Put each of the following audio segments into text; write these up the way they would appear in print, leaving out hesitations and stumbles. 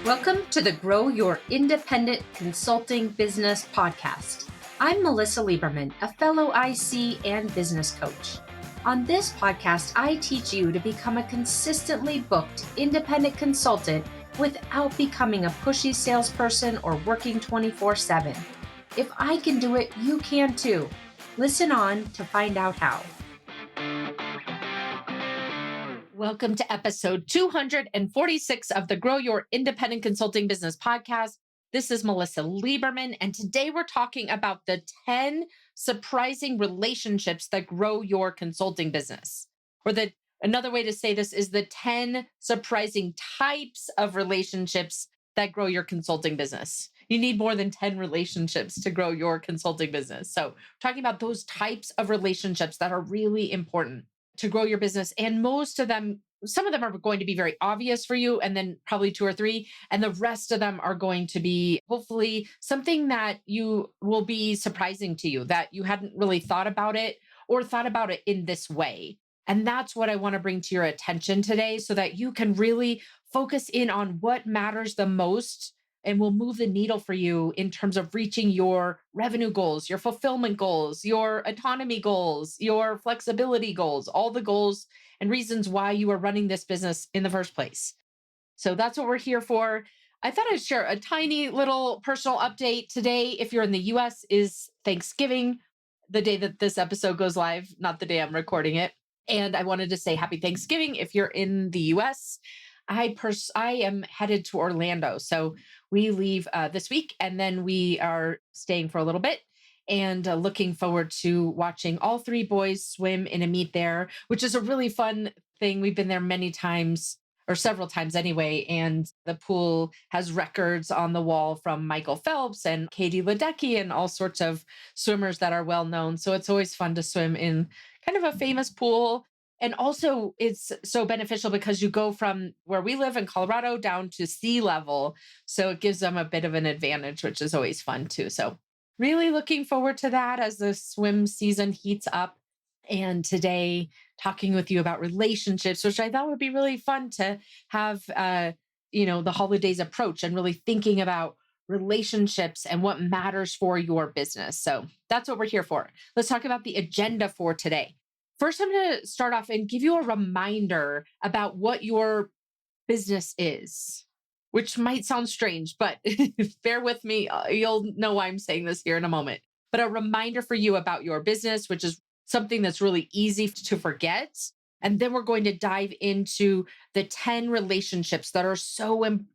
Welcome to the Grow Your Independent Consulting Business podcast. I'm Melisa Lieberman, a fellow IC and business coach. On this podcast, I teach you to become a consistently booked independent consultant without becoming a pushy salesperson or working 24/7. If I can do it, you can too. Listen on to find out how. Welcome to episode 246 of the Grow Your Independent Consulting Business podcast. This is Melisa Lieberman, and today we're talking about the 10 surprising relationships that grow your consulting business. Another way to say this is the 10 surprising types of relationships that grow your consulting business. You need more than 10 relationships to grow your consulting business. So, we're talking about those types of relationships that are really important to grow your business. And most of them, some of them are going to be very obvious for you, and then probably two or three. And the rest of them are going to be hopefully something that you will be surprising to you, that you hadn't really thought about it or thought about it in this way. And that's what I want to bring to your attention today so that you can really focus in on what matters the most and will move the needle for you in terms of reaching your revenue goals, your fulfillment goals, your autonomy goals, your flexibility goals, all the goals and reasons why you are running this business in the first place. So that's what we're here for. I thought I'd share a tiny little personal update today. If you're in the US, is Thanksgiving, the day that this episode goes live, not the day I'm recording it. And I wanted to say happy Thanksgiving if you're in the US. I am headed to Orlando. So we leave this week, and then we are staying for a little bit and looking forward to watching all three boys swim in a meet there, which is a really fun thing. We've been there many times, or several times anyway, and the pool has records on the wall from Michael Phelps and Katie Ledecky and all sorts of swimmers that are well known. So it's always fun to swim in kind of a famous pool. And also, it's so beneficial because you go from where we live in Colorado down to sea level. So it gives them a bit of an advantage, which is always fun too. So, really looking forward to that as the swim season heats up. And today, talking with you about relationships, which I thought would be really fun to have, the holidays approach and really thinking about relationships and what matters for your business. So, that's what we're here for. Let's talk about the agenda for today. First, I'm going to start off and give you a reminder about what your business is, which might sound strange, but bear with me. You'll know why I'm saying this here in a moment. But a reminder for you about your business, which is something that's really easy to forget. And then we're going to dive into the 10 relationships that are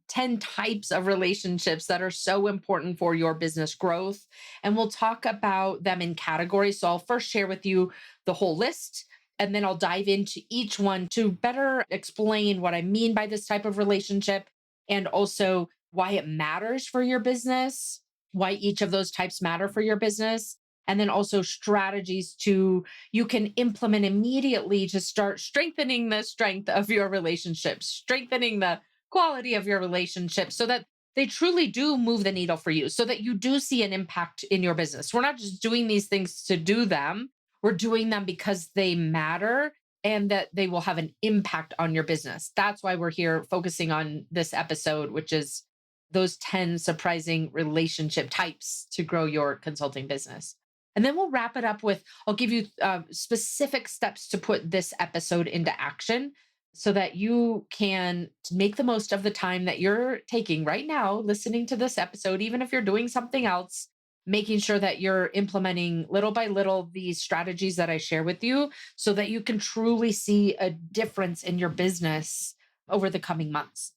10 types of relationships that are so important for your business growth. And we'll talk about them in categories. So I'll first share with you the whole list, and then I'll dive into each one to better explain what I mean by this type of relationship and also why it matters for your business, why each of those types matter for your business. And then also strategies you can implement immediately to start strengthening the strength of your relationships, strengthening the quality of your relationships so that they truly do move the needle for you, so that you do see an impact in your business. We're not just doing these things to do them. We're doing them because they matter and that they will have an impact on your business. That's why we're here focusing on this episode, which is those 10 surprising relationship types to grow your consulting business. And then we'll wrap it up with, I'll give you specific steps to put this episode into action so that you can make the most of the time that you're taking right now, listening to this episode, even if you're doing something else, making sure that you're implementing little by little these strategies that I share with you so that you can truly see a difference in your business over the coming months.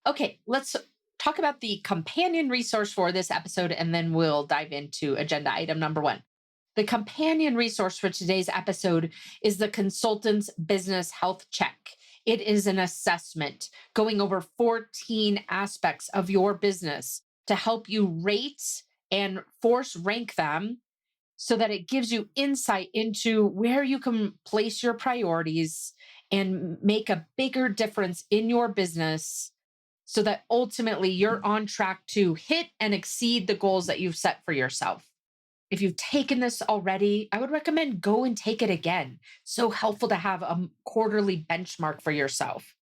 Okay, let's talk about the companion resource for this episode, and then we'll dive into agenda item number 1. The companion resource for today's episode is the Consultant's Business Health Check. It is an assessment going over 14 aspects of your business to help you rate and force rank them so that it gives you insight into where you can place your priorities and make a bigger difference in your business so that ultimately you're on track to hit and exceed the goals that you've set for yourself. If you've taken this already, I would recommend go and take it again. So helpful to have a quarterly benchmark for yourself.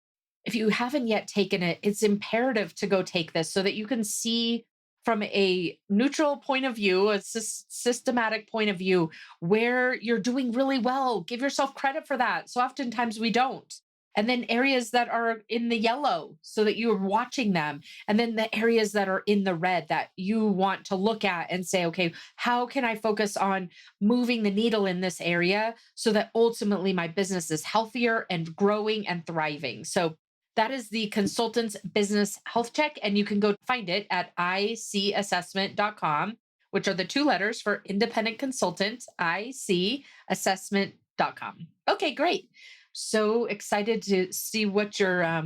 If you haven't yet taken it, it's imperative to go take this so that you can see from a neutral point of view, a systematic point of view, where you're doing really well. Give yourself credit for that. So oftentimes we don't. And then areas that are in the yellow so that you're watching them. And then the areas that are in the red that you want to look at and say, okay, how can I focus on moving the needle in this area so that ultimately my business is healthier and growing and thriving? So that is the consultant's business health check. And you can go find it at icassessment.com, which are the two letters for independent consultant, icassessment.com. Okay, great. So excited to see what your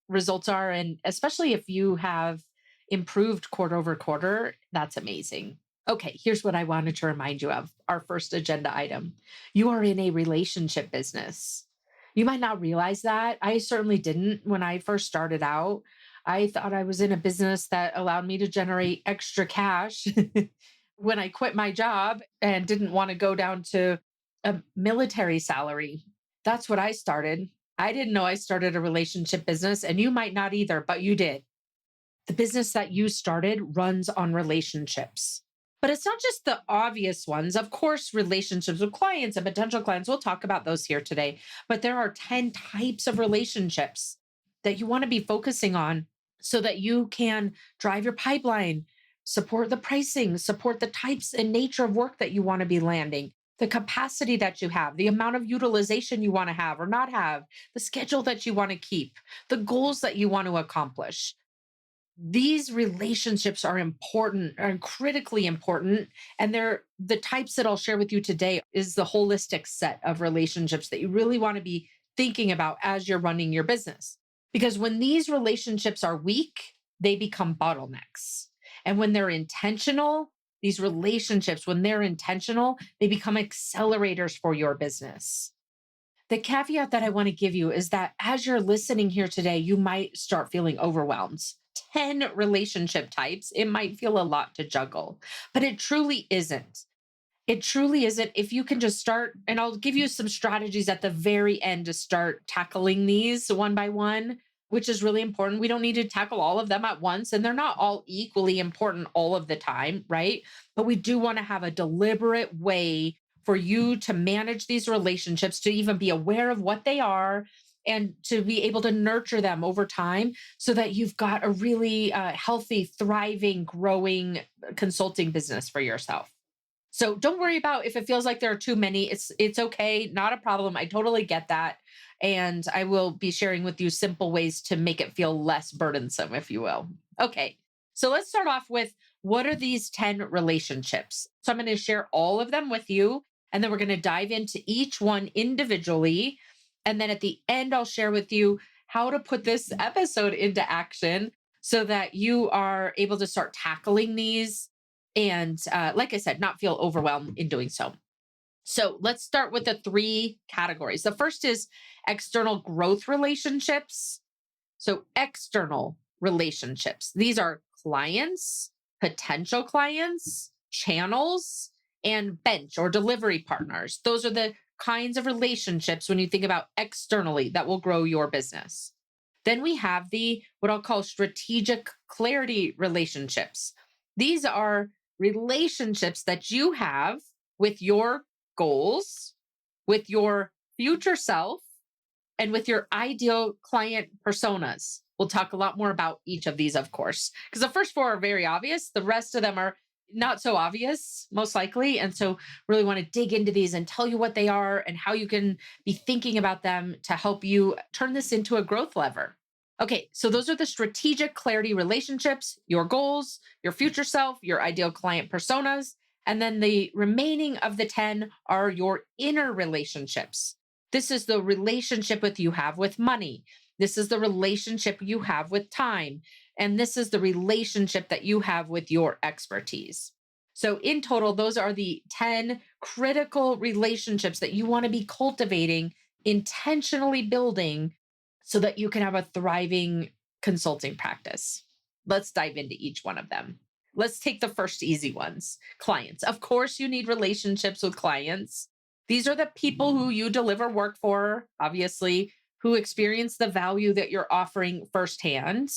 results are. And especially if you have improved quarter over quarter, that's amazing. Okay, here's what I wanted to remind you of our first agenda item. You are in a relationship business. You might not realize that. I certainly didn't when I first started out. I thought I was in a business that allowed me to generate extra cash when I quit my job and didn't want to go down to a military salary. That's what I started. I didn't know I started a relationship business, and you might not either, but you did. The business that you started runs on relationships. But it's not just the obvious ones. Of course, relationships with clients and potential clients, we'll talk about those here today. But there are 10 types of relationships that you want to be focusing on so that you can drive your pipeline, support the pricing, support the types and nature of work that you want to be landing, the capacity that you have, the amount of utilization you want to have or not have, the schedule that you want to keep, the goals that you want to accomplish. These relationships are important and critically important. And they're the types that I'll share with you today is the holistic set of relationships that you really want to be thinking about as you're running your business. Because when these relationships are weak, they become bottlenecks. And when they're intentional, these relationships, when they're intentional, they become accelerators for your business. The caveat that I want to give you is that as you're listening here today, you might start feeling overwhelmed. 10 relationship types, it might feel a lot to juggle, but it truly isn't. It truly isn't. If you can just start, and I'll give you some strategies at the very end to start tackling these one by one, which is really important. We don't need to tackle all of them at once, and they're not all equally important all of the time, right? But we do want to have a deliberate way for you to manage these relationships, to even be aware of what they are, and to be able to nurture them over time so that you've got a really healthy, thriving, growing consulting business for yourself. So don't worry about if it feels like there are too many. It's okay, not a problem. I totally get that. And I will be sharing with you simple ways to make it feel less burdensome, if you will. Okay. So let's start off with what are these 10 relationships? So I'm going to share all of them with you. And then we're going to dive into each one individually. And then at the end, I'll share with you how to put this episode into action so that you are able to start tackling these and like I said, not feel overwhelmed in doing so. So let's start with the three categories. The first is external growth relationships. So external relationships, these are clients, potential clients, channels, and bench or delivery partners. Those are the kinds of relationships when you think about externally that will grow your business. Then we have the what I'll call strategic clarity relationships. These are relationships that you have with your goals, with your future self, and with your ideal client personas. We'll talk a lot more about each of these, of course, because the first four are very obvious. The rest of them are not so obvious, most likely. And so, really want to dig into these and tell you what they are and how you can be thinking about them to help you turn this into a growth lever. Okay, so those are the strategic clarity relationships, your goals, your future self, your ideal client personas. And then the remaining of the 10 are your inner relationships. This is the relationship with you have with money. This is the relationship you have with time. And this is the relationship that you have with your expertise. So in total, those are the 10 critical relationships that you want to be cultivating, intentionally building so that you can have a thriving consulting practice. Let's dive into each one of them. Let's take the first easy ones. Clients. Of course, you need relationships with clients. These are the people who you deliver work for, obviously, who experience the value that you're offering firsthand.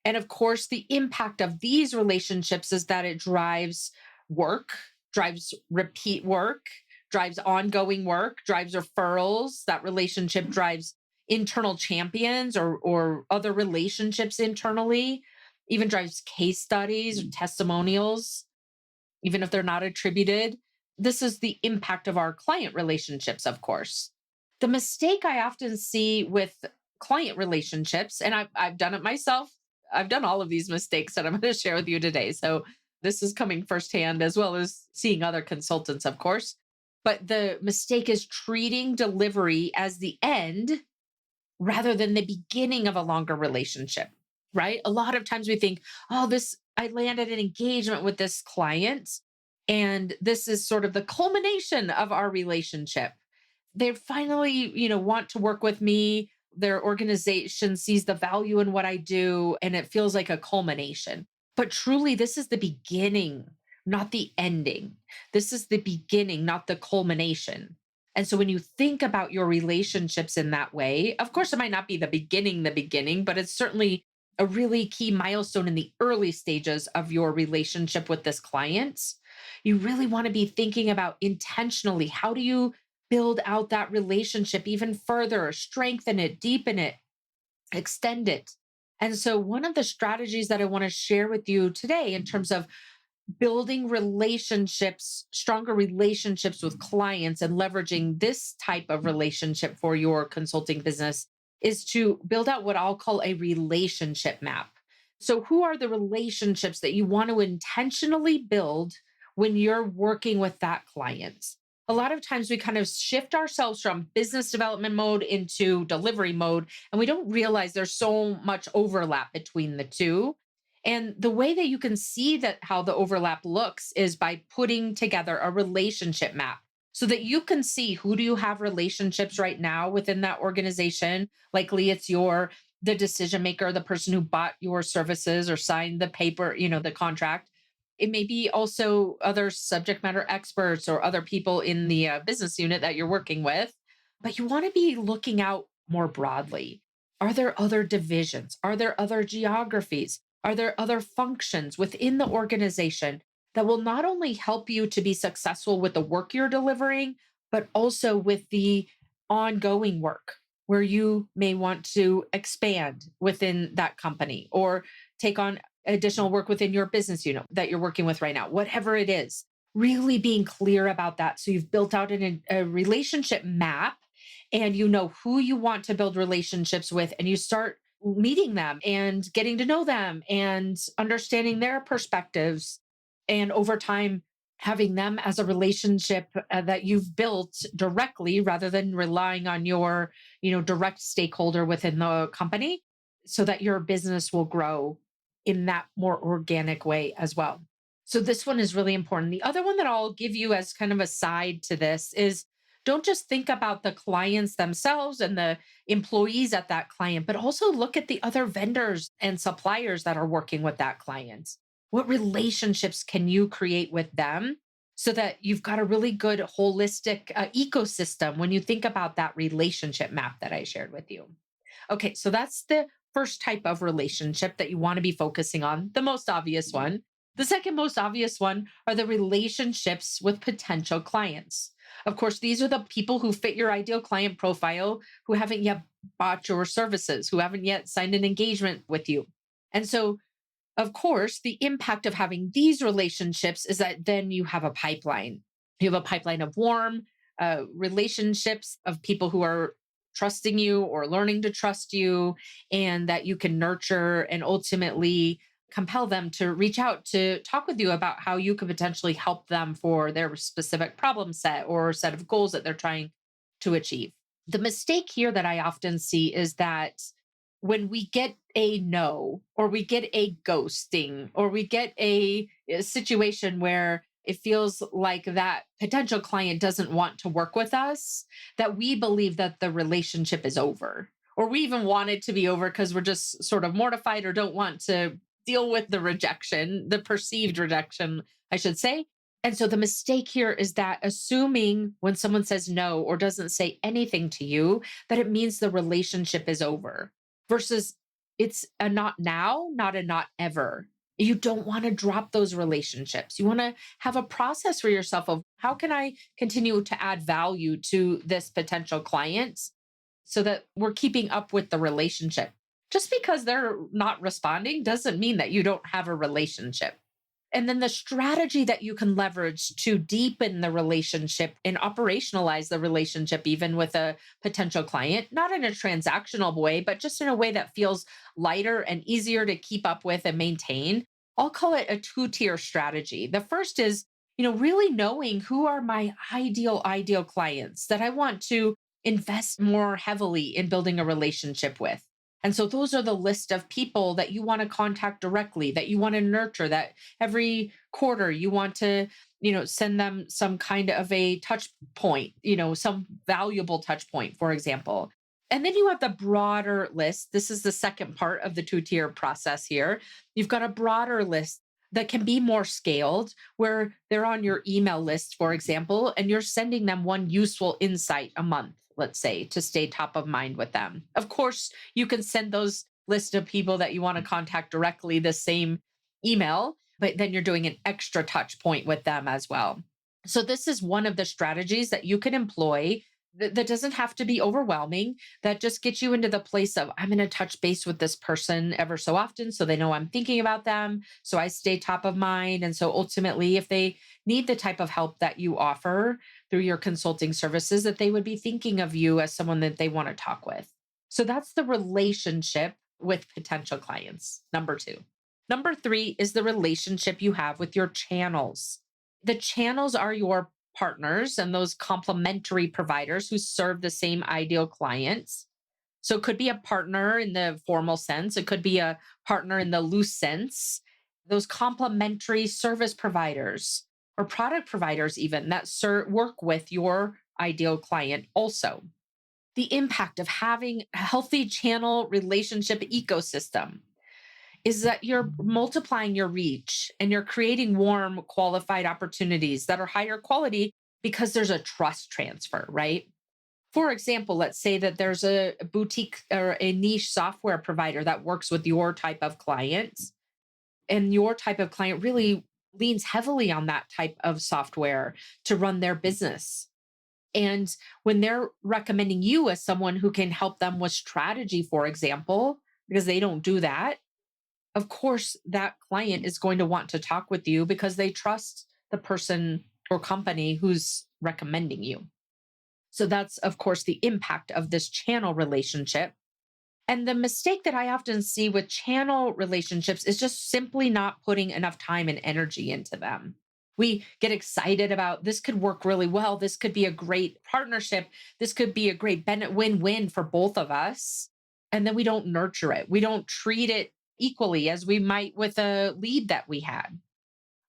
And of course, the impact of these relationships is that it drives work, drives repeat work, drives ongoing work, drives referrals. That relationship drives internal champions or other relationships internally, even drives case studies or testimonials, even if they're not attributed. This is the impact of our client relationships, of course. The mistake I often see with client relationships, and I've done it myself, I've done all of these mistakes that I'm going to share with you today. So this is coming firsthand as well as seeing other consultants, of course. But the mistake is treating delivery as the end rather than the beginning of a longer relationship, right? A lot of times we think, oh, I landed an engagement with this client, and this is sort of the culmination of our relationship. They finally, want to work with me. Their organization sees the value in what I do, and it feels like a culmination. But truly, this is the beginning, not the ending. This is the beginning, not the culmination. And so when you think about your relationships in that way, of course, it might not be the beginning, but it's certainly a really key milestone in the early stages of your relationship with this client. You really want to be thinking about intentionally, how do you build out that relationship even further, strengthen it, deepen it, extend it? And so, one of the strategies that I want to share with you today in terms of building relationships, stronger relationships with clients, and leveraging this type of relationship for your consulting business is to build out what I'll call a relationship map. So, who are the relationships that you want to intentionally build when you're working with that client? A lot of times we kind of shift ourselves from business development mode into delivery mode, and we don't realize there's so much overlap between the two. And the way that you can see that how the overlap looks is by putting together a relationship map so that you can see, who do you have relationships right now within that organization. Likely it's the decision maker, the person who bought your services or signed the paper, the contract. It may be also other subject matter experts or other people in the business unit that you're working with. But you want to be looking out more broadly. Are there other divisions? Are there other geographies? Are there other functions within the organization that will not only help you to be successful with the work you're delivering, but also with the ongoing work where you may want to expand within that company or take on additional work within your business unit that you're working with right now, whatever it is? Really being clear about that. So you've built out a relationship map, and you know who you want to build relationships with, and you start meeting them and getting to know them and understanding their perspectives. And over time, having them as a relationship that you've built directly rather than relying on your, direct stakeholder within the company, so that your business will grow in that more organic way as well. So this one is really important. The other one that I'll give you as kind of a side to this is, don't just think about the clients themselves and the employees at that client, but also look at the other vendors and suppliers that are working with that client. What relationships can you create with them so that you've got a really good holistic ecosystem when you think about that relationship map that I shared with you? Okay, so that's the first type of relationship that you want to be focusing on, the most obvious one. The second most obvious one are the relationships with potential clients. Of course, these are the people who fit your ideal client profile, who haven't yet bought your services, who haven't yet signed an engagement with you. And so, of course, the impact of having these relationships is that then you have a pipeline. You have a pipeline of warm relationships of people who are trusting you or learning to trust you, and that you can nurture and ultimately compel them to reach out to talk with you about how you could potentially help them for their specific problem set or set of goals that they're trying to achieve. The mistake here that I often see is that when we get a no, or we get a ghosting, or we get a situation where it feels like that potential client doesn't want to work with us, that we believe that the relationship is over, or we even want it to be over because we're just sort of mortified or don't want to deal with the rejection, the perceived rejection, I should say. And so the mistake here is that assuming when someone says no or doesn't say anything to you, that it means the relationship is over versus it's a not now, not a not ever. You don't want to drop those relationships. You want to have a process for yourself of how can I continue to add value to this potential client so that we're keeping up with the relationship. Just because they're not responding doesn't mean that you don't have a relationship. And then the strategy that you can leverage to deepen the relationship and operationalize the relationship, even with a potential client, not in a transactional way, but just in a way that feels lighter and easier to keep up with and maintain. I'll call it a two-tier strategy. The first is, really knowing who are my ideal clients that I want to invest more heavily in building a relationship with. And so those are the list of people that you want to contact directly, that you want to nurture, that every quarter you want to, send them some kind of a touch point, some valuable touch point, for example. And then you have the broader list. This is the second part of the two-tier process here. You've got a broader list that can be more scaled, where they're on your email list, for example, and you're sending them one useful insight a month, let's say, to stay top of mind with them. Of course, you can send those list of people that you want to contact directly the same email, but then you're doing an extra touch point with them as well. So, this is one of the strategies that you can employ that doesn't have to be overwhelming, that just gets you into the place of, I'm going to touch base with this person ever so often so they know I'm thinking about them. So I stay top of mind. And so ultimately, if they need the type of help that you offer through your consulting services, that they would be thinking of you as someone that they want to talk with. So that's the relationship with potential clients, number two. Number three is the relationship you have with your channels. The channels are your partners and those complementary providers who serve the same ideal clients. So it could be a partner in the formal sense, it could be a partner in the loose sense. Those complementary service providers or product providers, even that work with your ideal client, also. The impact of having a healthy channel relationship ecosystem is that you're multiplying your reach and you're creating warm, qualified opportunities that are higher quality because there's a trust transfer, right? For example, let's say that there's a boutique or a niche software provider that works with your type of clients, and your type of client really leans heavily on that type of software to run their business. And when they're recommending you as someone who can help them with strategy, for example, because they don't do that, of course, that client is going to want to talk with you because they trust the person or company who's recommending you. So that's, of course, the impact of this channel relationship. And the mistake that I often see with channel relationships is just simply not putting enough time and energy into them. We get excited about this could work really well. This could be a great partnership. This could be a great win win for both of us. And then we don't nurture it. We don't treat it equally as we might with a lead that we had.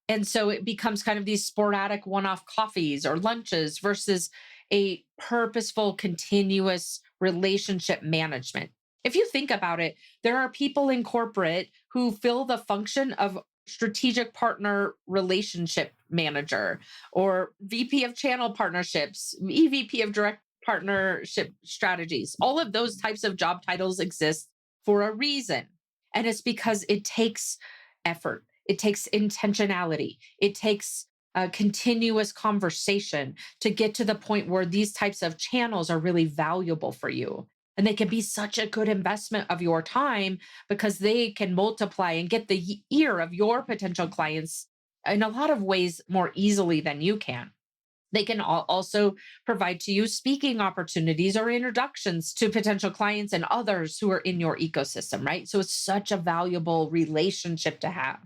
And so it becomes kind of these sporadic one off coffees or lunches versus a purposeful, continuous relationship management. If you think about it, there are people in corporate who fill the function of strategic partner relationship manager or VP of channel partnerships, EVP of direct partnership strategies. All of those types of job titles exist for a reason. And it's because it takes effort, it takes intentionality, it takes a continuous conversation to get to the point where these types of channels are really valuable for you. And they can be such a good investment of your time because they can multiply and get the ear of your potential clients in a lot of ways more easily than you can. They can also provide to you speaking opportunities or introductions to potential clients and others who are in your ecosystem, right? So it's such a valuable relationship to have.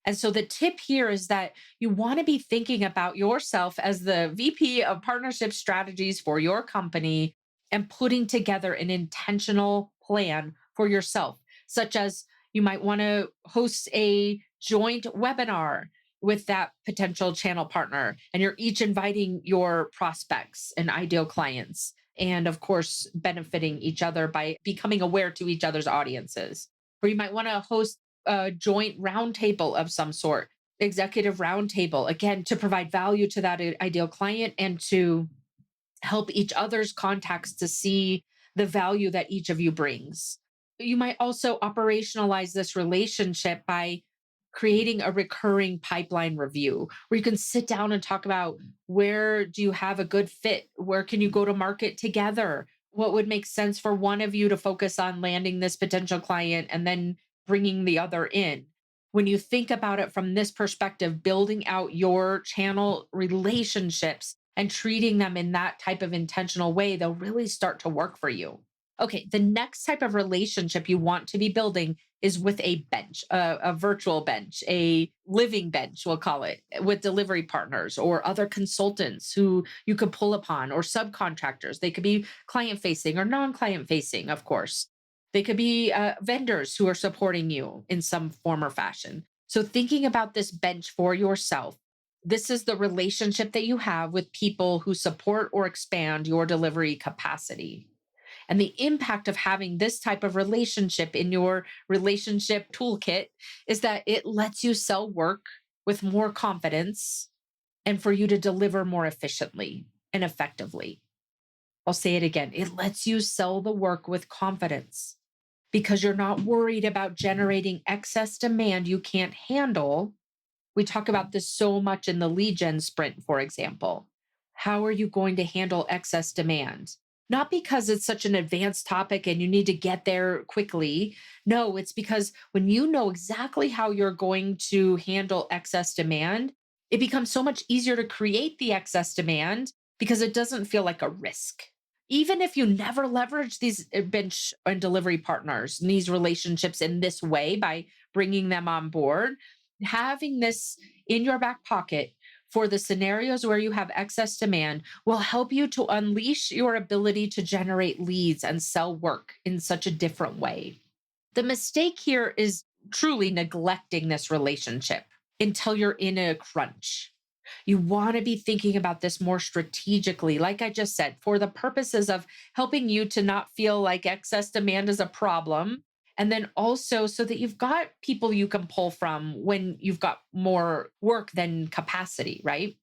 And so the tip here is that you want to be thinking about yourself as the VP of partnership strategies for your company and putting together an intentional plan for yourself, such as you might want to host a joint webinar with that potential channel partner. And you're each inviting your prospects and ideal clients. And of course, benefiting each other by becoming aware to each other's audiences. Or you might want to host a joint roundtable of some sort executive roundtable, again, to provide value to that ideal client and to help each other's contacts to see the value that each of you brings. You might also operationalize this relationship by creating a recurring pipeline review where you can sit down and talk about where do you have a good fit? Where can you go to market together? What would make sense for one of you to focus on landing this potential client and then bringing the other in? When you think about it from this perspective, building out your channel relationships and treating them in that type of intentional way, they'll really start to work for you. Okay, the next type of relationship you want to be building is with a bench, a virtual bench, a living bench, we'll call it, with delivery partners or other consultants who you could pull upon, or subcontractors. They could be client facing or non client facing, of course. They could be vendors who are supporting you in some form or fashion. So, thinking about this bench for yourself, this is the relationship that you have with people who support or expand your delivery capacity. And the impact of having this type of relationship in your relationship toolkit is that it lets you sell work with more confidence and for you to deliver more efficiently and effectively. I'll say it again. It lets you sell the work with confidence because you're not worried about generating excess demand you can't handle. We talk about this so much in the lead gen sprint, for example. How are you going to handle excess demand? Not because it's such an advanced topic and you need to get there quickly. No, it's because when you know exactly how you're going to handle excess demand, it becomes so much easier to create the excess demand because it doesn't feel like a risk. Even if you never leverage these bench and delivery partners and these relationships in this way by bringing them on board, having this in your back pocket for the scenarios where you have excess demand will help you to unleash your ability to generate leads and sell work in such a different way. The mistake here is truly neglecting this relationship until you're in a crunch. You want to be thinking about this more strategically, like I just said, for the purposes of helping you to not feel like excess demand is a problem. And then also so that you've got people you can pull from when you've got more work than capacity, right?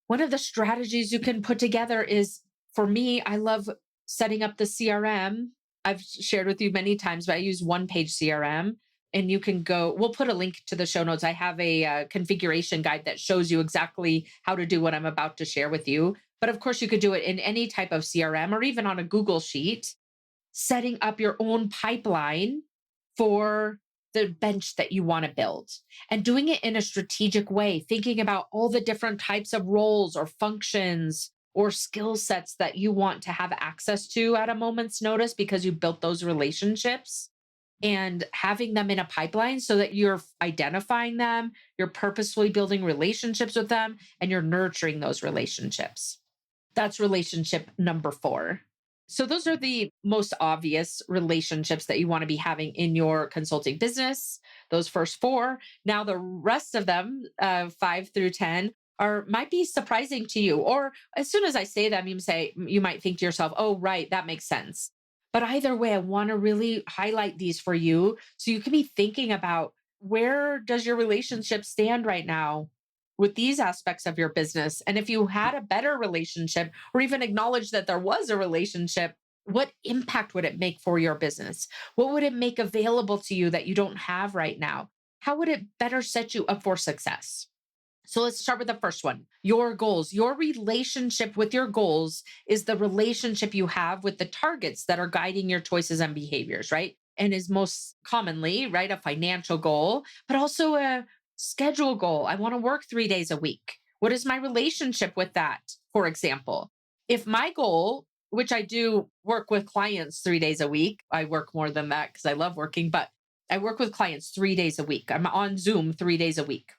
One of the strategies you can put together is, for me, I love setting up the CRM. I've shared with you many times, but I use one page CRM. And you can go, we'll put a link to the show notes. I have a configuration guide that shows you exactly how to do what I'm about to share with you. But of course, you could do it in any type of CRM or even on a Google Sheet, setting up your own pipeline for the bench that you want to build and doing it in a strategic way, thinking about all the different types of roles or functions or skill sets that you want to have access to at a moment's notice because you built those relationships, and having them in a pipeline so that you're identifying them, you're purposefully building relationships with them, and you're nurturing those relationships. That's relationship number 4. So, those are the most obvious relationships that you want to be having in your consulting business, those first 4. Now, the rest of them, 5 through 10, might be surprising to you. Or as soon as I say them, you might think to yourself, oh, right, that makes sense. But either way, I want to really highlight these for you so you can be thinking about, where does your relationship stand right now with these aspects of your business? And if you had a better relationship, or even acknowledge that there was a relationship, what impact would it make for your business? What would it make available to you that you don't have right now? How would it better set you up for success? So let's start with the first one, your goals. Your relationship with your goals is the relationship you have with the targets that are guiding your choices and behaviors, right? And is most commonly, right, a financial goal, but also a schedule goal. I want to work 3 days a week. What is my relationship with that? For example, if my goal, which I do work with clients 3 days a week, I work more than that because I love working, but I work with clients 3 days a week. I'm on Zoom 3 days a week.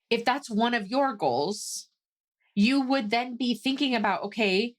If that's one of your goals, you would then be thinking about, okay,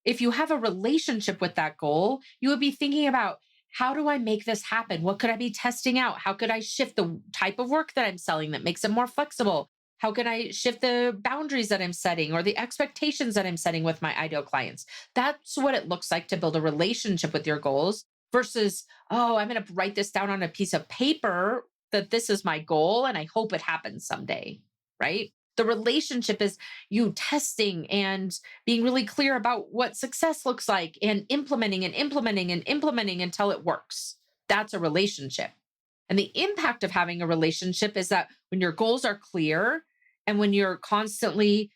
if you have a relationship with that goal, you would be thinking about, how do I make this happen? What could I be testing out? How could I shift the type of work that I'm selling that makes it more flexible? How can I shift the boundaries that I'm setting or the expectations that I'm setting with my ideal clients? That's what it looks like to build a relationship with your goals versus, oh, I'm going to write this down on a piece of paper that this is my goal and I hope it happens someday, right? The relationship is you testing and being really clear about what success looks like and implementing and implementing and implementing until it works. That's a relationship. And the impact of having a relationship is that when your goals are clear and when you're constantly,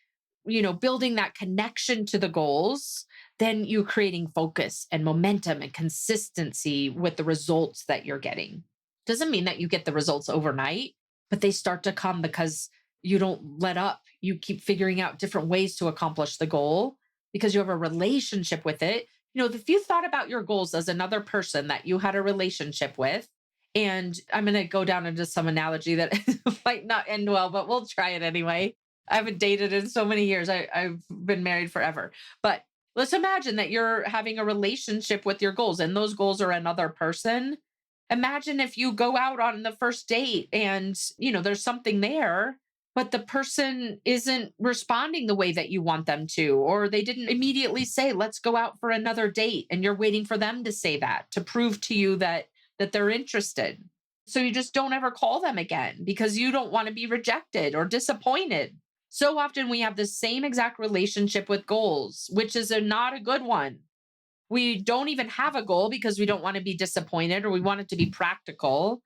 building that connection to the goals, then you're creating focus and momentum and consistency with the results that you're getting. Doesn't mean that you get the results overnight, but they start to come because you don't let up. You keep figuring out different ways to accomplish the goal because you have a relationship with it. If you thought about your goals as another person that you had a relationship with, and I'm going to go down into some analogy that might not end well, but we'll try it anyway. I haven't dated in so many years. I've been married forever. But let's imagine that you're having a relationship with your goals and those goals are another person. Imagine if you go out on the first date and, there's something there, but the person isn't responding the way that you want them to, or they didn't immediately say, let's go out for another date. And you're waiting for them to say that to prove to you that they're interested. So you just don't ever call them again because you don't want to be rejected or disappointed. So often we have the same exact relationship with goals, which is not a good one. We don't even have a goal because we don't want to be disappointed or we want it to be practical.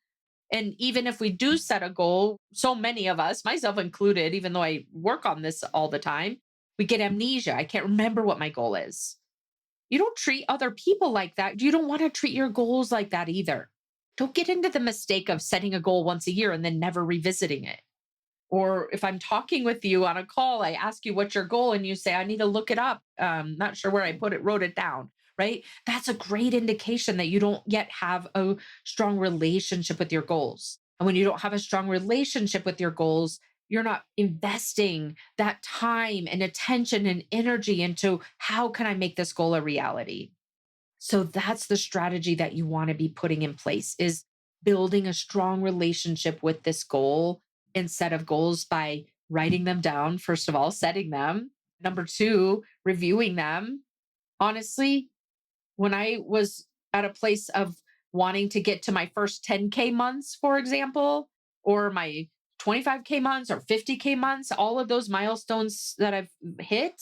And even if we do set a goal, so many of us, myself included, even though I work on this all the time, we get amnesia. I can't remember what my goal is. You don't treat other people like that. You don't want to treat your goals like that either. Don't get into the mistake of setting a goal once a year and then never revisiting it. Or if I'm talking with you on a call, I ask you what's your goal and you say, I need to look it up. Not sure where I wrote it down, right? That's a great indication that you don't yet have a strong relationship with your goals. And when you don't have a strong relationship with your goals, you're not investing that time and attention and energy into how can I make this goal a reality? So that's the strategy that you want to be putting in place is building a strong relationship with this goal and set of goals by writing them down, first of all, setting them. Number two, reviewing them. Honestly, when I was at a place of wanting to get to my first 10K months, for example, or my 25K months or 50K months, all of those milestones that I've hit,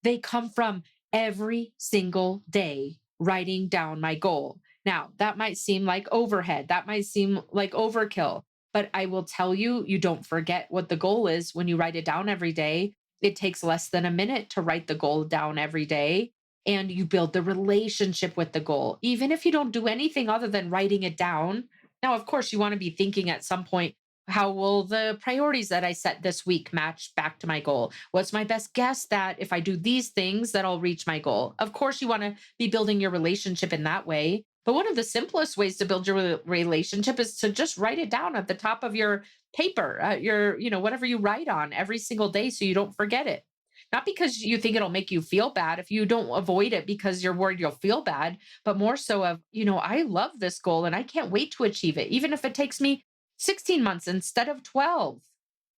they come from every single day writing down my goal. Now, that might seem like overhead, that might seem like overkill, but I will tell you, you don't forget what the goal is when you write it down every day. It takes less than a minute to write the goal down every day. And you build the relationship with the goal, even if you don't do anything other than writing it down. Now, of course, you want to be thinking at some point, how will the priorities that I set this week match back to my goal? What's my best guess that if I do these things that I'll reach my goal? Of course, you want to be building your relationship in that way. But one of the simplest ways to build your relationship is to just write it down at the top of your paper, whatever you write on every single day so you don't forget it. Not because you think it'll make you feel bad if you don't avoid it because you're worried you'll feel bad, but more so of, I love this goal and I can't wait to achieve it, even if it takes me 16 months instead of 12.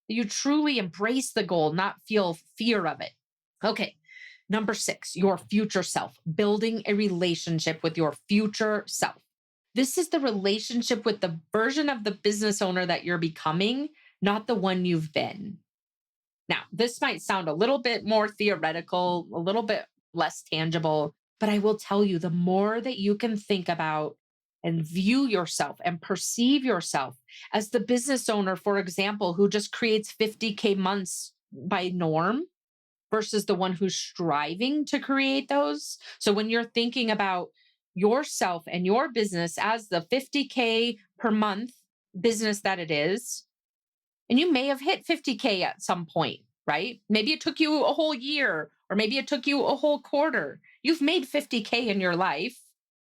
You truly embrace the goal, not feel fear of it. Okay. Number six, your future self, building a relationship with your future self. This is the relationship with the version of the business owner that you're becoming, not the one you've been. Now, this might sound a little bit more theoretical, a little bit less tangible, but I will tell you the more that you can think about and view yourself and perceive yourself as the business owner, for example, who just creates 50K months by norm versus the one who's striving to create those. So when you're thinking about yourself and your business as the 50K per month business that it is, and you may have hit 50K at some point, right? Maybe it took you a whole year, or maybe it took you a whole quarter. You've made 50K in your life.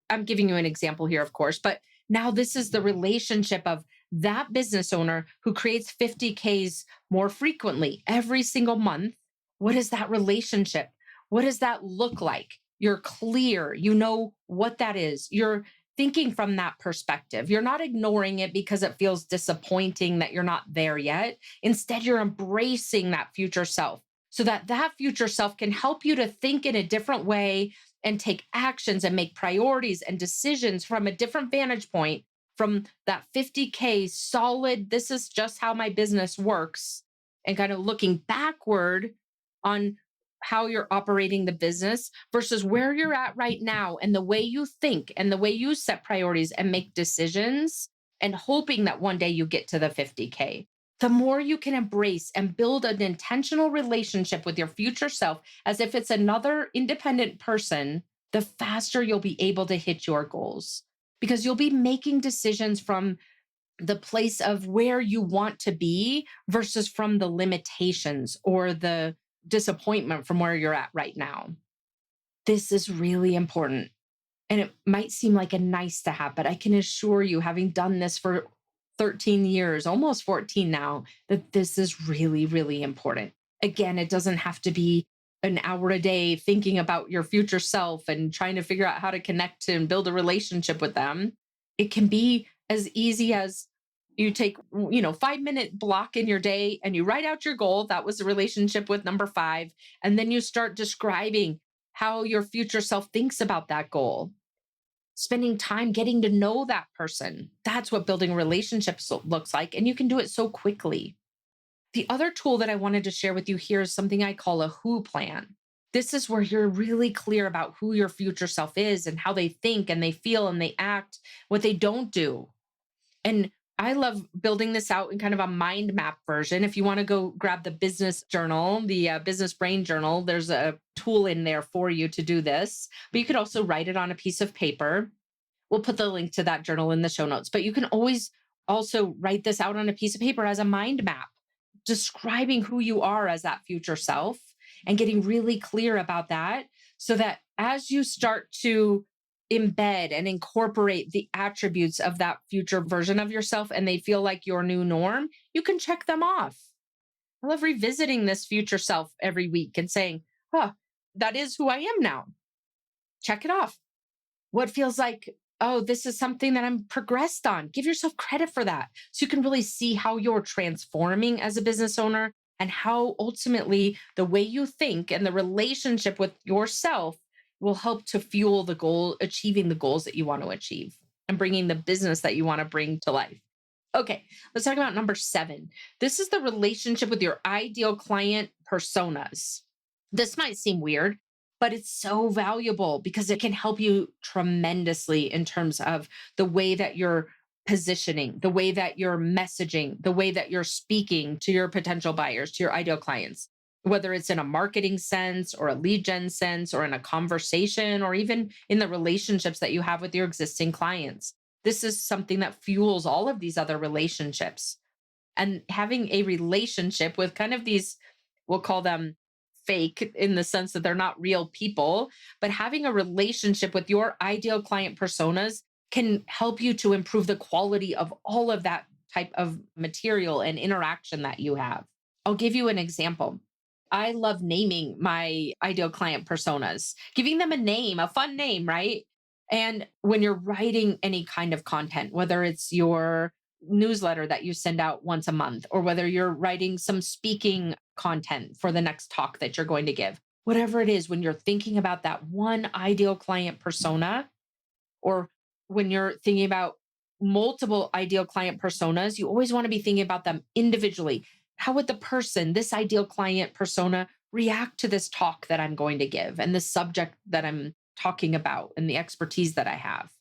I'm giving you an example here, of course, but now this is the relationship of that business owner who creates 50Ks more frequently every single month. What is that relationship? What does that look like? You're clear. You know what that is. You're thinking from that perspective. You're not ignoring it because it feels disappointing that you're not there yet. Instead, you're embracing that future self so that that future self can help you to think in a different way and take actions and make priorities and decisions from a different vantage point from that 50K solid, this is just how my business works, and kind of looking backward on how you're operating the business versus where you're at right now and the way you think and the way you set priorities and make decisions and hoping that one day you get to the 50K. The more you can embrace and build an intentional relationship with your future self as if it's another independent person, the faster you'll be able to hit your goals because you'll be making decisions from the place of where you want to be versus from the limitations or the disappointment from where you're at right now. This is really important. And it might seem like a nice to have, but I can assure you, having done this for 13 years, almost 14 now, that this is really, really important. Again, it doesn't have to be an hour a day thinking about your future self and trying to figure out how to connect and build a relationship with them. It can be as easy as you take, 5-minute block in your day and you write out your goal. That was a relationship with number 5. And then you start describing how your future self thinks about that goal, spending time getting to know that person. That's what building relationships looks like. And you can do it so quickly. The other tool that I wanted to share with you here is something I call a who plan. This is where you're really clear about who your future self is and how they think and they feel and they act, what they don't do. And I love building this out in kind of a mind map version. If you want to go grab the business journal, the business brain journal, there's a tool in there for you to do this. But you could also write it on a piece of paper. We'll put the link to that journal in the show notes. But you can always also write this out on a piece of paper as a mind map, describing who you are as that future self and getting really clear about that so that as you start to embed and incorporate the attributes of that future version of yourself and they feel like your new norm, you can check them off. I love revisiting this future self every week and saying, that is who I am now. Check it off. What feels like, this is something that I'm progressed on. Give yourself credit for that. So you can really see how you're transforming as a business owner and how ultimately the way you think and the relationship with yourself will help to fuel the goal, achieving the goals that you want to achieve and bringing the business that you want to bring to life. Okay, let's talk about number 7. This is the relationship with your ideal client personas. This might seem weird, but it's so valuable because it can help you tremendously in terms of the way that you're positioning, the way that you're messaging, the way that you're speaking to your potential buyers, to your ideal clients, whether it's in a marketing sense or a lead gen sense or in a conversation or even in the relationships that you have with your existing clients. This is something that fuels all of these other relationships. And having a relationship with kind of these, we'll call them fake in the sense that they're not real people, but having a relationship with your ideal client personas can help you to improve the quality of all of that type of material and interaction that you have. I'll give you an example. I love naming my ideal client personas, giving them a name, a fun name, right? And when you're writing any kind of content, whether it's your newsletter that you send out once a month, or whether you're writing some speaking content for the next talk that you're going to give, whatever it is, when you're thinking about that one ideal client persona, or when you're thinking about multiple ideal client personas, you always want to be thinking about them individually. How would the person, this ideal client persona, react to this talk that I'm going to give and the subject that I'm talking about and the expertise that I have?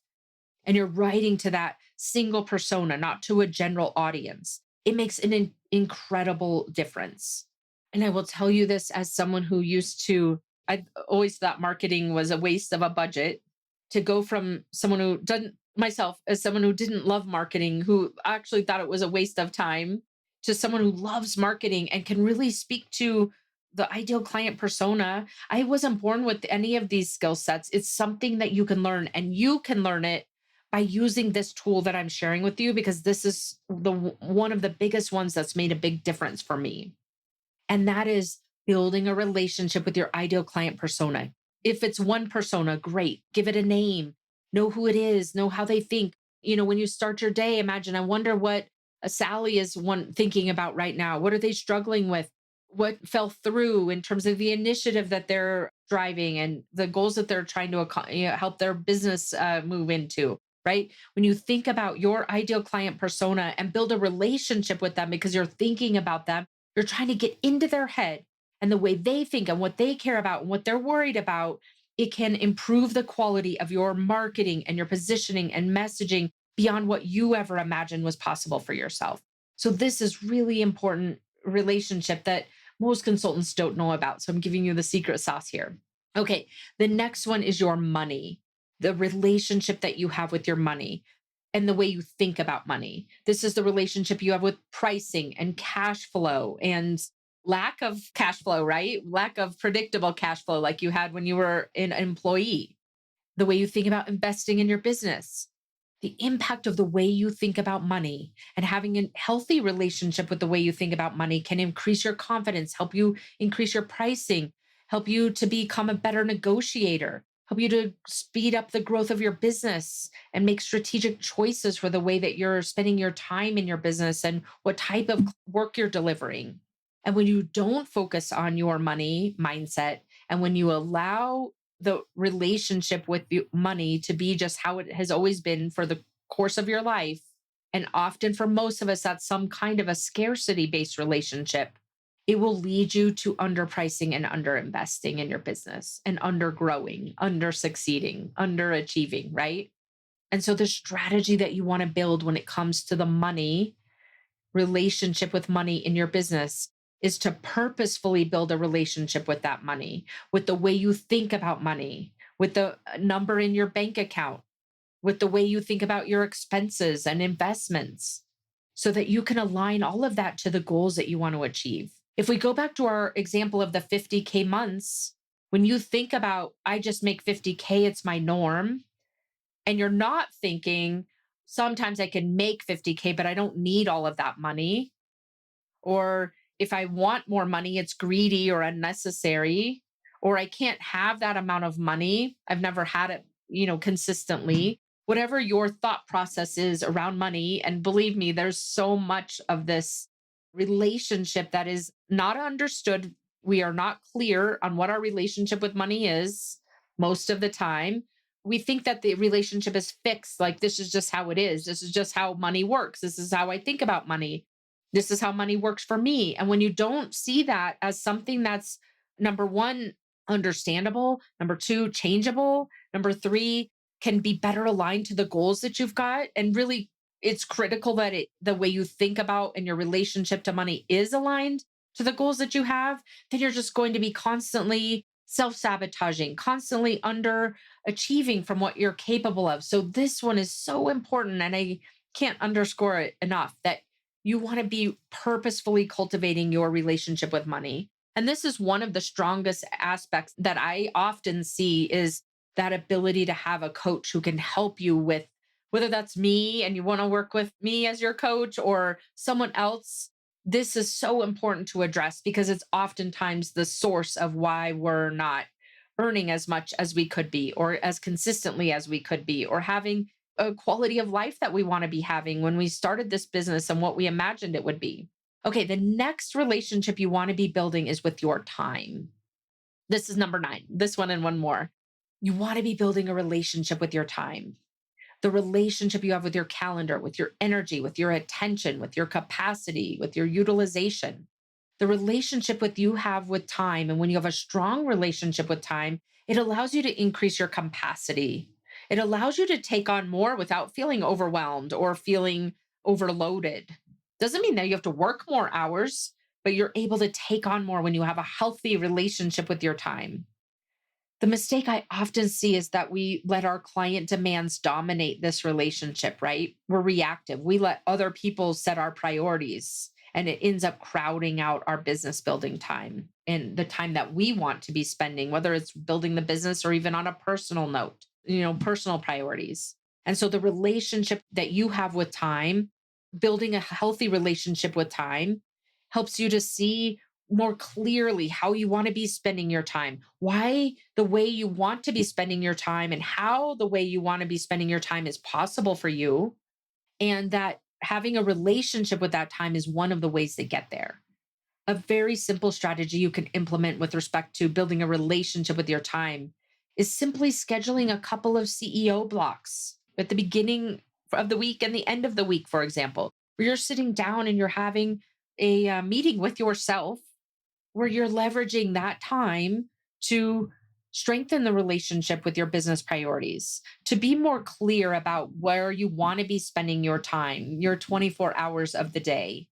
And you're writing to that single persona, not to a general audience. It makes an incredible difference. And I will tell you this as someone who I always thought marketing was a waste of a budget, to go from someone who doesn't, myself as someone who didn't love marketing, who actually thought it was a waste of time, to someone who loves marketing and can really speak to the ideal client persona. I wasn't born with any of these skill sets. It's something that you can learn, and you can learn it by using this tool that I'm sharing with you, because this is one of the biggest ones that's made a big difference for me. And that is building a relationship with your ideal client persona. If it's one persona, great. Give it a name. Know who it is. Know how they think. When you start your day, imagine, I wonder what a Sally is thinking about right now. What are they struggling with? What fell through in terms of the initiative that they're driving and the goals that they're trying to help their business move into? right? When you think about your ideal client persona and build a relationship with them because you're thinking about them, you're trying to get into their head and the way they think and what they care about and what they're worried about. It can improve the quality of your marketing and your positioning and messaging beyond what you ever imagined was possible for yourself. So this is really important relationship that most consultants don't know about. So I'm giving you the secret sauce here. Okay, the next one is your money, the relationship that you have with your money and the way you think about money. This is the relationship you have with pricing and cash flow and lack of cash flow, right? Lack of predictable cash flow like you had when you were an employee, the way you think about investing in your business, the impact of the way you think about money and having a healthy relationship with the way you think about money can increase your confidence, help you increase your pricing, help you to become a better negotiator, help you to speed up the growth of your business and make strategic choices for the way that you're spending your time in your business and what type of work you're delivering. And when you don't focus on your money mindset and when you allow the relationship with the money to be just how it has always been for the course of your life. And often for most of us, that's some kind of a scarcity based relationship. It will lead you to underpricing and underinvesting in your business and undergrowing, under succeeding, underachieving, right? And so the strategy that you want to build when it comes to the money relationship with money in your business is to purposefully build a relationship with that money, with the way you think about money, with the number in your bank account, with the way you think about your expenses and investments, so that you can align all of that to the goals that you want to achieve. If we go back to our example of the 50K months, when you think about, I just make 50K, it's my norm, and you're not thinking, sometimes I can make 50K, but I don't need all of that money. Or if I want more money, it's greedy or unnecessary, or I can't have that amount of money. I've never had it, consistently. Whatever your thought process is around money. And believe me, there's so much of this relationship that is not understood. We are not clear on what our relationship with money is most of the time. We think that the relationship is fixed. Like, this is just how it is. This is just how money works. This is how I think about money. This is how money works for me. And when you don't see that as something that's, number one, understandable, number two, changeable, number three, can be better aligned to the goals that you've got. And really, it's critical that the way you think about and your relationship to money is aligned to the goals that you have, then you're just going to be constantly self-sabotaging, constantly underachieving from what you're capable of. So this one is so important. And I can't underscore it enough that you want to be purposefully cultivating your relationship with money. And this is one of the strongest aspects that I often see is that ability to have a coach who can help you with, whether that's me and you want to work with me as your coach or someone else. This is so important to address because it's oftentimes the source of why we're not earning as much as we could be or as consistently as we could be or having a quality of life that we want to be having when we started this business and what we imagined it would be. Okay, the next relationship you want to be building is with your time. This is number 9. This one and one more. You want to be building a relationship with your time. The relationship you have with your calendar, with your energy, with your attention, with your capacity, with your utilization. The relationship with you have with time. And when you have a strong relationship with time, it allows you to increase your capacity. It allows you to take on more without feeling overwhelmed or feeling overloaded. Doesn't mean that you have to work more hours, but you're able to take on more when you have a healthy relationship with your time. The mistake I often see is that we let our client demands dominate this relationship, right? We're reactive. We let other people set our priorities, and it ends up crowding out our business building time and the time that we want to be spending, whether it's building the business or even on a personal note, personal priorities. And so the relationship that you have with time, building a healthy relationship with time, helps you to see more clearly how you want to be spending your time, why the way you want to be spending your time, and how the way you want to be spending your time is possible for you. And that having a relationship with that time is one of the ways to get there. A very simple strategy you can implement with respect to building a relationship with your time is simply scheduling a couple of CEO blocks. at the beginning of the week and the end of the week, for example, where you're sitting down and you're having a meeting with yourself where you're leveraging that time to strengthen the relationship with your business priorities, to be more clear about where you want to be spending your time, your 24 hours of the day,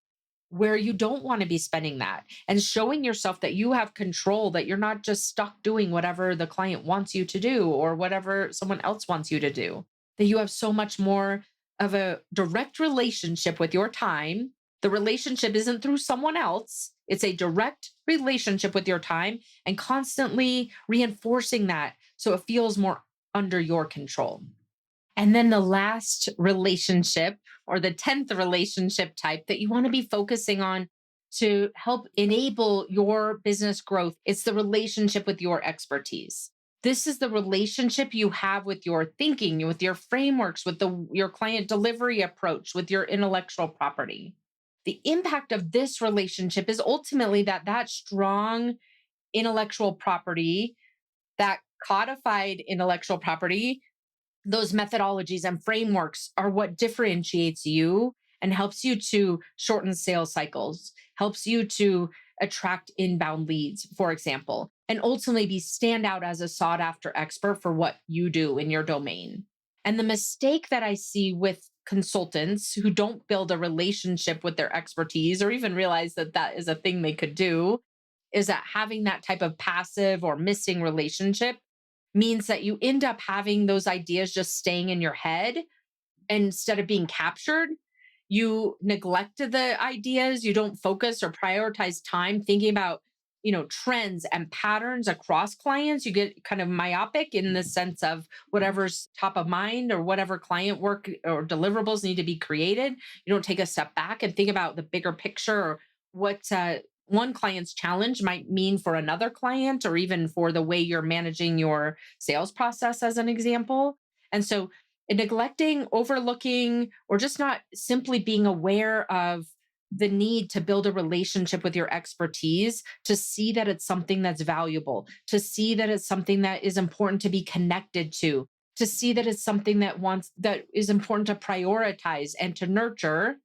where you don't want to be spending that, and showing yourself that you have control, that you're not just stuck doing whatever the client wants you to do or whatever someone else wants you to do, that you have so much more of a direct relationship with your time. The relationship isn't through someone else, it's a direct relationship with your time, and constantly reinforcing that so it feels more under your control. And then the last relationship, or the 10th relationship type that you want to be focusing on to help enable your business growth, it's the relationship with your expertise. This is the relationship you have with your thinking, with your frameworks, with your client delivery approach, with your intellectual property. The impact of this relationship is ultimately that strong intellectual property, that codified intellectual property, those methodologies and frameworks are what differentiates you and helps you to shorten sales cycles, helps you to attract inbound leads, for example, and ultimately be stand out as a sought after expert for what you do in your domain. And the mistake that I see with consultants who don't build a relationship with their expertise or even realize that that is a thing they could do is that having that type of passive or missing relationship means that you end up having those ideas just staying in your head instead of being captured. You neglect the ideas, you don't focus or prioritize time thinking about, trends and patterns across clients. You get kind of myopic in the sense of whatever's top of mind or whatever client work or deliverables need to be created. You don't take a step back and think about the bigger picture, or what one client's challenge might mean for another client, or even for the way you're managing your sales process, as an example. And so neglecting, overlooking, or just not simply being aware of the need to build a relationship with your expertise, to see that it's something that's valuable, to see that it's something that is important to be connected to see that it's something that is important to prioritize and to nurture,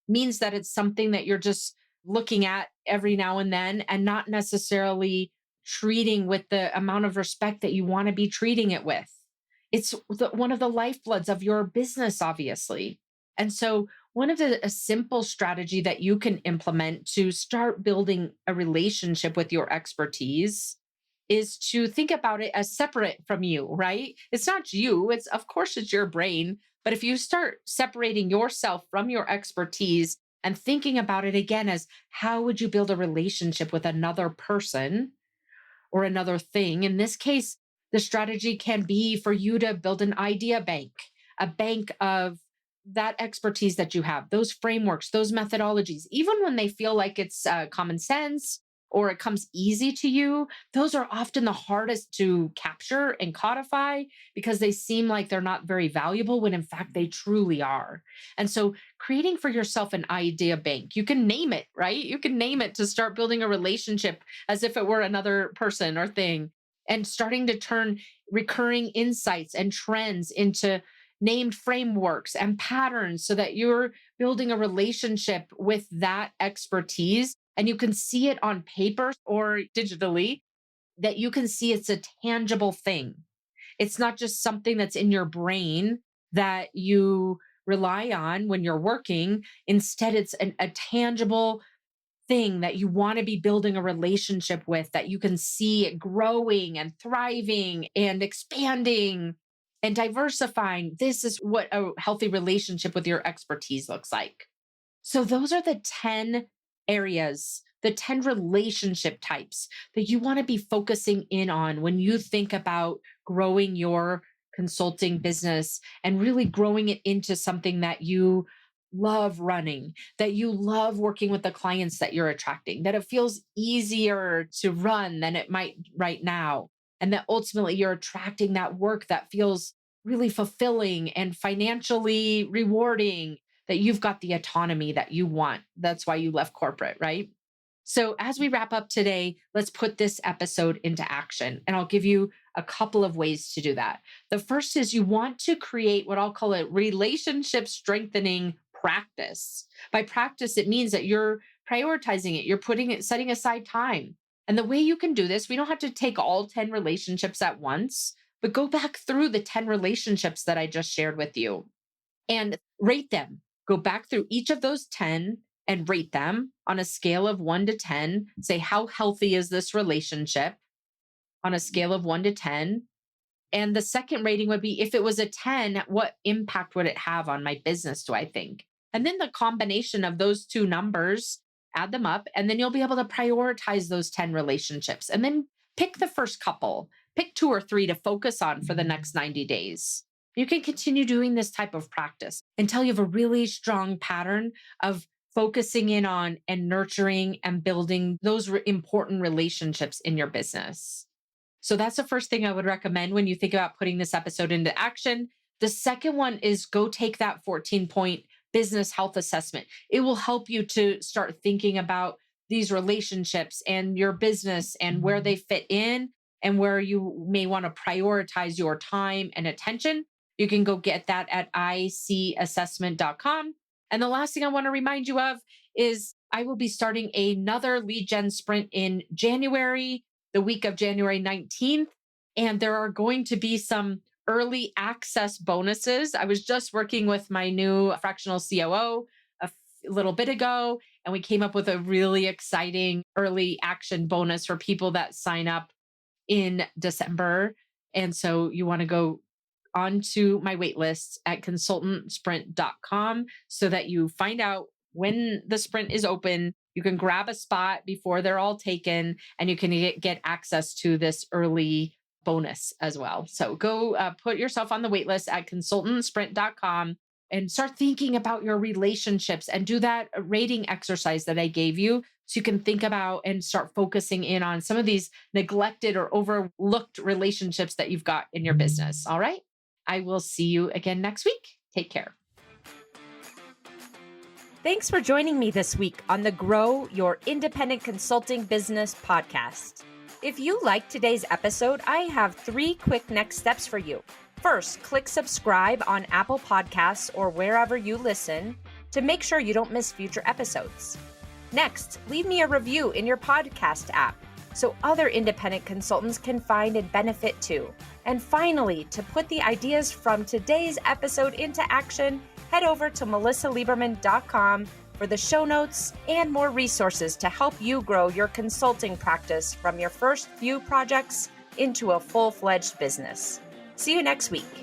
means that it's something that you're just looking at every now and then and not necessarily treating with the amount of respect that you want to be treating it with. It's one of the lifebloods of your business, obviously. And so, a simple strategy that you can implement to start building a relationship with your expertise is to think about it as separate from you, right? It's not you, it's of course it's your brain. But if you start separating yourself from your expertise and thinking about it again as how would you build a relationship with another person or another thing. In this case, the strategy can be for you to build an idea bank, a bank of that expertise that you have, those frameworks, those methodologies, even when they feel like it's common sense or it comes easy to you. Those are often the hardest to capture and codify because they seem like they're not very valuable when in fact they truly are. And so, creating for yourself an idea bank, you can name it, right? You can name it to start building a relationship as if it were another person or thing, and starting to turn recurring insights and trends into named frameworks and patterns so that you're building a relationship with that expertise and you can see it on paper or digitally, that you can see it's a tangible thing. It's not just something that's in your brain that you rely on when you're working. Instead, it's a tangible thing that you want to be building a relationship with, that you can see it growing and thriving and expanding and diversifying. This is what a healthy relationship with your expertise looks like. So, those are the 10 areas, the 10 relationship types that you want to be focusing in on when you think about growing your consulting business and really growing it into something that you love running, that you love working with the clients that you're attracting, that it feels easier to run than it might right now. And that ultimately you're attracting that work that feels really fulfilling and financially rewarding, that you've got the autonomy that you want. That's why you left corporate, right? So, as we wrap up today, let's put this episode into action. And I'll give you a couple of ways to do that. The first is you want to create what I'll call a relationship strengthening practice. By practice, it means that you're prioritizing it, setting aside time. And the way you can do this, we don't have to take all 10 relationships at once, but go back through the 10 relationships that I just shared with you and rate them. Go back through each of those 10 and rate them on a scale of 1 to 10. Say, how healthy is this relationship on a scale of 1 to 10? And the second rating would be, if it was a 10, what impact would it have on my business, do I think? And then the combination of those two numbers, add them up, and then you'll be able to prioritize those 10 relationships. And then pick the first couple, pick 2 or 3 to focus on for the next 90 days. You can continue doing this type of practice until you have a really strong pattern of focusing in on and nurturing and building those important relationships in your business. So that's the first thing I would recommend when you think about putting this episode into action. The second one is go take that 14-point business health assessment. It will help you to start thinking about these relationships and your business and where they fit in and where you may want to prioritize your time and attention. You can go get that at icassessment.com. And the last thing I want to remind you of is I will be starting another lead gen sprint in January, the week of January 19th. And there are going to be some early access bonuses. I was just working with my new fractional COO a little bit ago, and we came up with a really exciting early action bonus for people that sign up in December. And so you want to go onto my wait list at consultantsprint.com so that you find out when the sprint is open. You can grab a spot before they're all taken, and you can get access to this early bonus as well. So go put yourself on the wait list at consultantsprint.com and start thinking about your relationships and do that rating exercise that I gave you so you can think about and start focusing in on some of these neglected or overlooked relationships that you've got in your business. All right. I will see you again next week. Take care. Thanks for joining me this week on the Grow Your Independent Consulting Business podcast. If you liked today's episode, I have 3 quick next steps for you. First, click subscribe on Apple Podcasts or wherever you listen to make sure you don't miss future episodes. Next, leave me a review in your podcast app so other independent consultants can find and benefit too. And finally, to put the ideas from today's episode into action, head over to melissalieberman.com for the show notes and more resources to help you grow your consulting practice from your first few projects into a full-fledged business. See you next week.